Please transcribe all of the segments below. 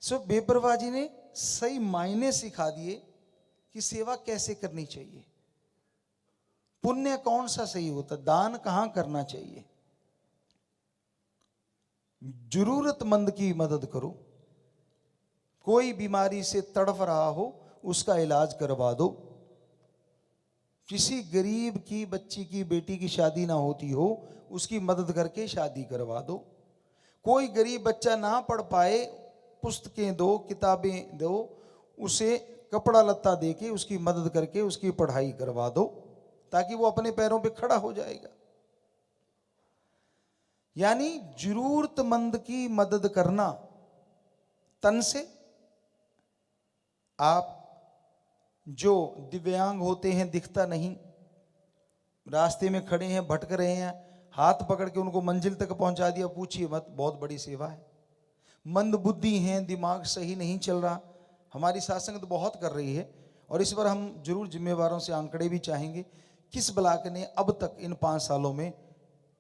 सो बेपरवाह जी ने सही मायने सिखा दिए कि सेवा कैसे करनी चाहिए, पुण्य कौन सा सही होता, दान कहां करना चाहिए, जरूरतमंद की मदद करो, कोई बीमारी से तड़फ रहा हो उसका इलाज करवा दो, किसी गरीब की बच्ची की बेटी की शादी ना होती हो उसकी मदद करके शादी करवा दो, कोई गरीब बच्चा ना पढ़ पाए पुस्तकें दो, किताबें दो, उसे कपड़ा लत्ता देके उसकी मदद करके उसकी पढ़ाई करवा दो ताकि वो अपने पैरों पे खड़ा हो जाएगा। यानी जरूरतमंद की मदद करना तन से। आप जो दिव्यांग होते हैं, दिखता नहीं, रास्ते में खड़े हैं, भटक रहे हैं, हाथ पकड़ के उनको मंजिल तक पहुंचा दिया, पूछिए मत, बहुत बड़ी सेवा है। मंद बुद्धि हैं, दिमाग सही नहीं चल रहा, हमारी सात्संग तो बहुत कर रही है और इस बार हम जरूर जिम्मेवारों से आंकड़े भी चाहेंगे, किस ब्लॉक ने अब तक इन 5 सालों में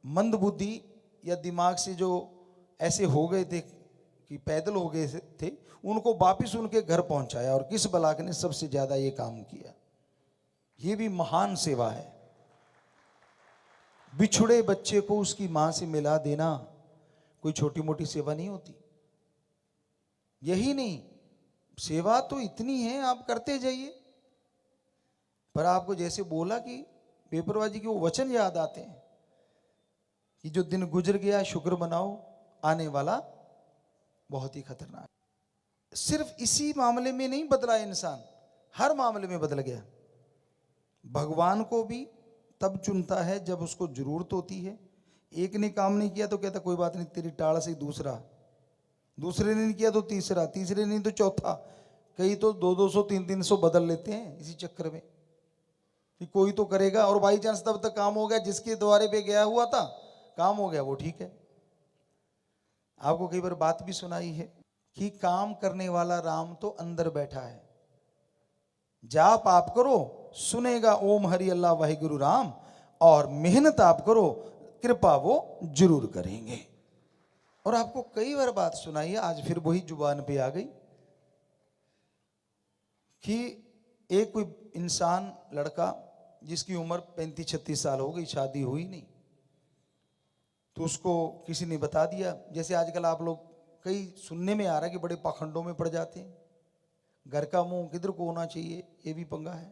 मंद बुद्धि या दिमाग से जो ऐसे हो गए थे कि पैदल हो गए थे उनको वापिस उनके घर पहुंचाया, और किस ब्लॉक ने सबसे ज्यादा ये काम किया। ये भी महान सेवा है। बिछुड़े बच्चे को उसकी मां से मिला देना कोई छोटी मोटी सेवा नहीं होती। यही नहीं, सेवा तो इतनी है, आप करते जाइए। पर आपको जैसे बोला कि बेपरवाह जी के वो वचन याद आते हैं कि जो दिन गुजर गया शुक्र मनाओ, आने वाला बहुत ही खतरनाक। सिर्फ इसी मामले में नहीं बदला इंसान, हर मामले में बदल गया। भगवान को भी तब चुनता है जब उसको जरूरत होती है। एक ने काम नहीं किया तो कहता कोई बात नहीं, तेरी टाल से दूसरा, दूसरे ने नहीं किया तो तीसरा, तीसरे नहीं तो चौथा, कई तो 200 300 बदल लेते हैं इसी चक्कर में कि कोई तो करेगा। और बाई चांस तब तक काम हो गया, जिसके द्वारे पे गया हुआ था काम हो गया, वो ठीक है। आपको कई बार बात भी सुनाई है कि काम करने वाला राम तो अंदर बैठा है, जाप आप करो सुनेगा ओम हरि अल्लाह वाहिगुरु राम, और मेहनत आप करो कृपा वो जरूर करेंगे। और आपको कई बार बात सुनाई है, आज फिर वही जुबान पे आ गई कि एक कोई इंसान, लड़का जिसकी उम्र 35-36 साल हो गई, शादी हुई नहीं, तो उसको किसी ने बता दिया, जैसे आजकल आप लोग कई सुनने में आ रहा है कि बड़े पाखंडों में पड़ जाते हैं, घर का मुंह किधर को होना चाहिए, ये भी पंगा है।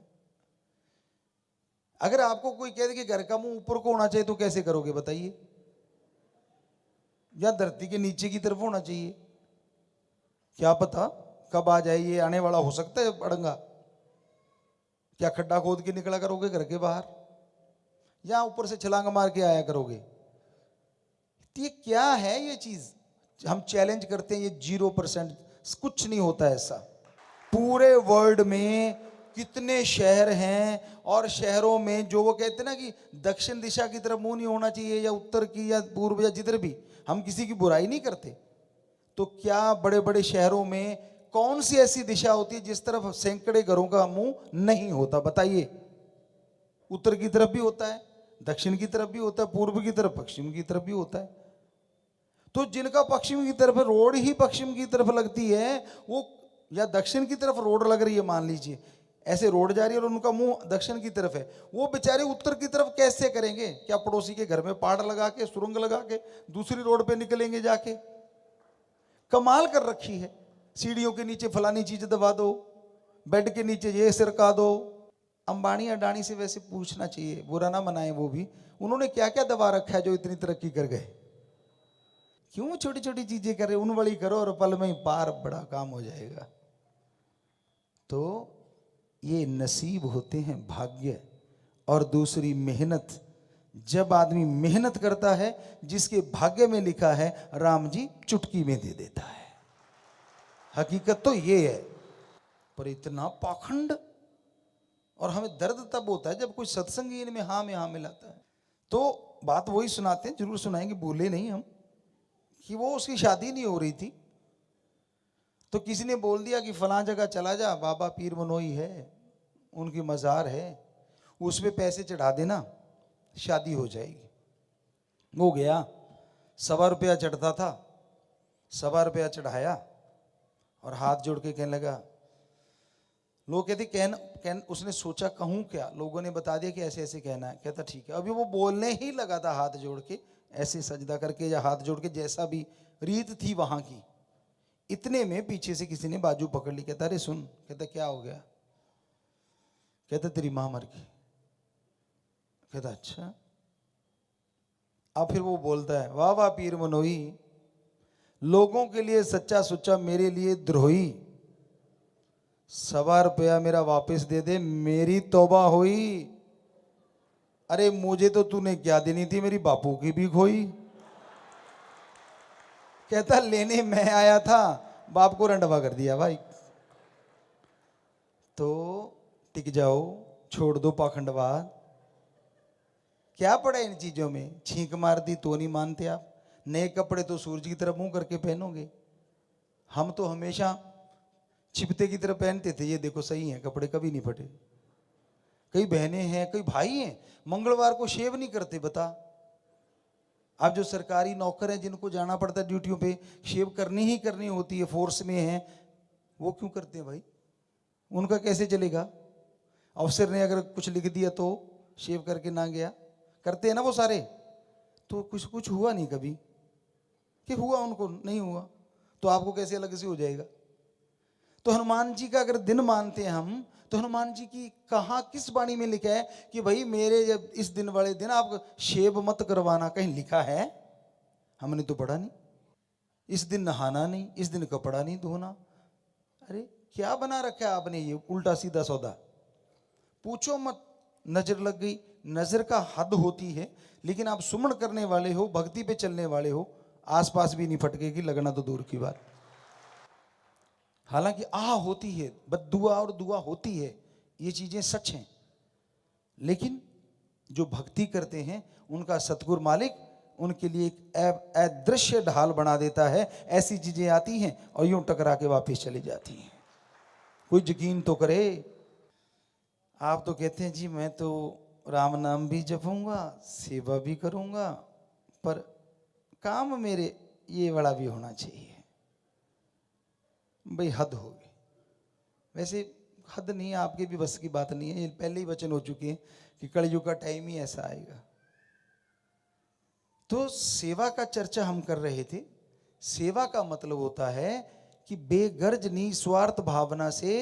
अगर आपको कोई कह दे कि घर का मुंह ऊपर को होना चाहिए तो कैसे करोगे बताइए, या धरती के नीचे की तरफ होना चाहिए, क्या पता कब आ जाए, ये आने वाला हो सकता है अड़ंगा। क्या खड्डा खोद के निकला करोगे घर के बाहर, या ऊपर से छलांग मार के आया करोगे? तो ये क्या है, ये चीज हम चैलेंज करते हैं, ये 0%, कुछ नहीं होता ऐसा। पूरे वर्ल्ड में कितने शहर हैं, और शहरों में जो वो कहते हैं ना कि दक्षिण दिशा की तरफ मुंह नहीं होना चाहिए, या उत्तर की या पूर्व या जिधर भी, हम किसी की बुराई नहीं करते, तो क्या बड़े बड़े शहरों में कौन सी ऐसी दिशा होती है जिस तरफ सैकड़े घरों का मुंह नहीं होता बताइए? उत्तर की तरफ भी होता है, दक्षिण की तरफ भी होता है, पूर्व की तरफ, पश्चिम की तरफ भी होता है। तो जिनका पश्चिम की तरफ रोड ही पश्चिम की तरफ लगती है, वो, या दक्षिण की तरफ रोड लग रही है, मान लीजिए ऐसे रोड जा रही है और उनका मुंह दक्षिण की तरफ है, वो बेचारे उत्तर की तरफ कैसे करेंगे? क्या पड़ोसी के घर में पहाड़ लगा के, सुरंग लगा के दूसरी रोड पे निकलेंगे जाके? कमाल कर रखी है, सीढ़ियों के नीचे फलानी चीज दबा दो, बेड के नीचे ये सिरका दो। अंबानी अडानी से वैसे पूछना चाहिए, बुरा ना मनाएं वो भी, उन्होंने क्या क्या दबा रखा है जो इतनी तरक्की कर गए? क्यों छोटी छोटी चीजें कर रहे, उन बड़ी करो और पल में ही पार बड़ा काम हो जाएगा। तो ये नसीब होते हैं, भाग्य, और दूसरी मेहनत। जब आदमी मेहनत करता है, जिसके भाग्य में लिखा है राम जी चुटकी में दे देता है। हकीकत तो ये है। पर इतना पाखंड, और हमें दर्द तब होता है जब कोई सत्संग इनमें हाँ में हाँ मिलाता है। तो बात वही सुनाते हैं, जरूर सुनाएंगे, भूले नहीं हम, कि वो उसकी शादी नहीं हो रही थी, तो किसी ने बोल दिया कि फलां जगह चला जा, बाबा पीर मनोई है, उनकी मज़ार है, उस पे पैसे चढ़ा देना, शादी हो जाएगी। वो गया, 1.25 रुपया चढ़ता था, 1.25 रुपया चढ़ाया, और हाथ जोड़ के कहने लगा, लोग कहते उसने सोचा कहूँ क्या, लोगों ने बता दिया कि ऐसे ऐसे कहना है। कहता ठीक है। अभी वो बोलने ही लगा था हाथ जोड़ के, ऐसे सजदा करके या हाथ जोड़ के, जैसा भी रीत थी वहां की, इतने में पीछे से किसी ने बाजू पकड़ ली। कहता अरे सुन। कहता क्या हो गया। कहता तेरी मां मर गई। कहता अच्छा। अब फिर वो बोलता है, वाह वाह पीर मनोई, लोगों के लिए सच्चा सुच्चा, मेरे लिए द्रोही, 1.25 रुपया मेरा वापस दे दे, मेरी तौबा हुई। अरे मुझे तो तूने क्या देनी थी, मेरी बापू की भी खोई। कहता लेने मैं आया था, बाप को रंडवा कर दिया भाई। तो टिक जाओ, छोड़ दो पाखंडवाद। क्या पड़ा इन चीजों में, छींक मार दी तो नहीं मानते आप। नए कपड़े तो सूरज की तरफ मुंह करके पहनोगे, हम तो हमेशा चिपते की तरफ पहनते थे। ये देखो सही है, कपड़े कभी नहीं फटे। कई बहनें हैं, कई भाई हैं, मंगलवार को शेव नहीं करते। बता, आप जो सरकारी नौकर हैं, जिनको जाना पड़ता है ड्यूटियों पे, शेव करनी ही करनी होती है, फोर्स में हैं, वो क्यों करते हैं भाई। उनका कैसे चलेगा। अफसर ने अगर कुछ लिख दिया तो शेव करके ना गया, करते हैं ना वो सारे। तो कुछ हुआ नहीं कभी कि हुआ, उनको नहीं हुआ, तो आपको कैसे अलग से हो जाएगा। तो हनुमान जी का अगर दिन मानते हैं हम, तो हनुमान जी की कहाँ किस वाणी में लिखा है कि भाई मेरे जब इस दिन वाले दिन आप शेव मत करवाना, कहीं लिखा है। हमने तो पढ़ा नहीं। इस दिन नहाना नहीं, इस दिन कपड़ा नहीं धोना। अरे क्या बना रखा है आपने, ये उल्टा सीधा सौदा। पूछो मत, नजर लग गई। नजर का हद होती है, लेकिन आप सुमन करने वाले हो, भक्ति पे चलने वाले हो, आसपास भी नहीं फटकेगी, लगना तो दूर की बात। हालांकि आह होती है, बद्दुआ और दुआ होती है, ये चीजें सच हैं। लेकिन जो भक्ति करते हैं, उनका सतगुर मालिक उनके लिए एक अदृश्य ढाल बना देता है। ऐसी चीजें आती हैं और यूं टकरा के वापस चली जाती हैं। कोई यकीन तो करे। आप तो कहते हैं जी मैं तो राम नाम भी जपूंगा, सेवा भी करूंगा, पर काम मेरे ये वाला भी होना चाहिए। भाई हद हो गई। वैसे हद नहीं, आपके भी बस की बात नहीं है। ये पहले ही वचन हो चुके हैं कि कलयुग का टाइम ही ऐसा आएगा। तो सेवा का चर्चा हम कर रहे थे। सेवा का मतलब होता है कि बेगर्ज निस्वार्थ भावना से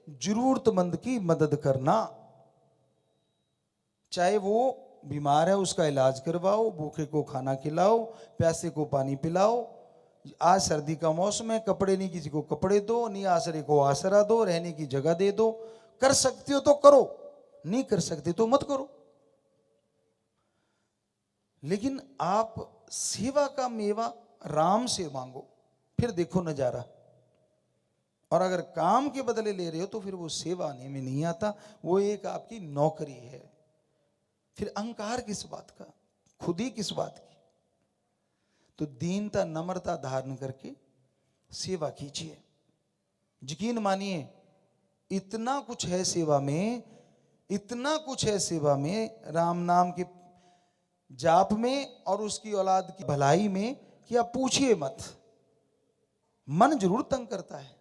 जरूरतमंद की मदद करना। चाहे वो बीमार है, उसका इलाज करवाओ, भूखे को खाना खिलाओ, प्यासे को पानी पिलाओ। आज सर्दी का मौसम है, कपड़े नहीं किसी को कपड़े दो, नहीं आसरे को आसरा दो, रहने की जगह दे दो। कर सकते हो तो करो, नहीं कर सकते तो मत करो। लेकिन आप सेवा का मेवा राम से मांगो, फिर देखो नजारा। और अगर काम के बदले ले रहे हो तो फिर वो सेवा में नहीं आता, वो एक आपकी नौकरी है। फिर अहंकार किस बात का, खुद ही किस बात की। तो दीनता नम्रता धारण करके सेवा कीजिए। यकीन मानिए, इतना कुछ है सेवा में, इतना कुछ है सेवा में, राम नाम के जाप में और उसकी औलाद की भलाई में, कि आप पूछिए मत। मन जरूर तंग करता है,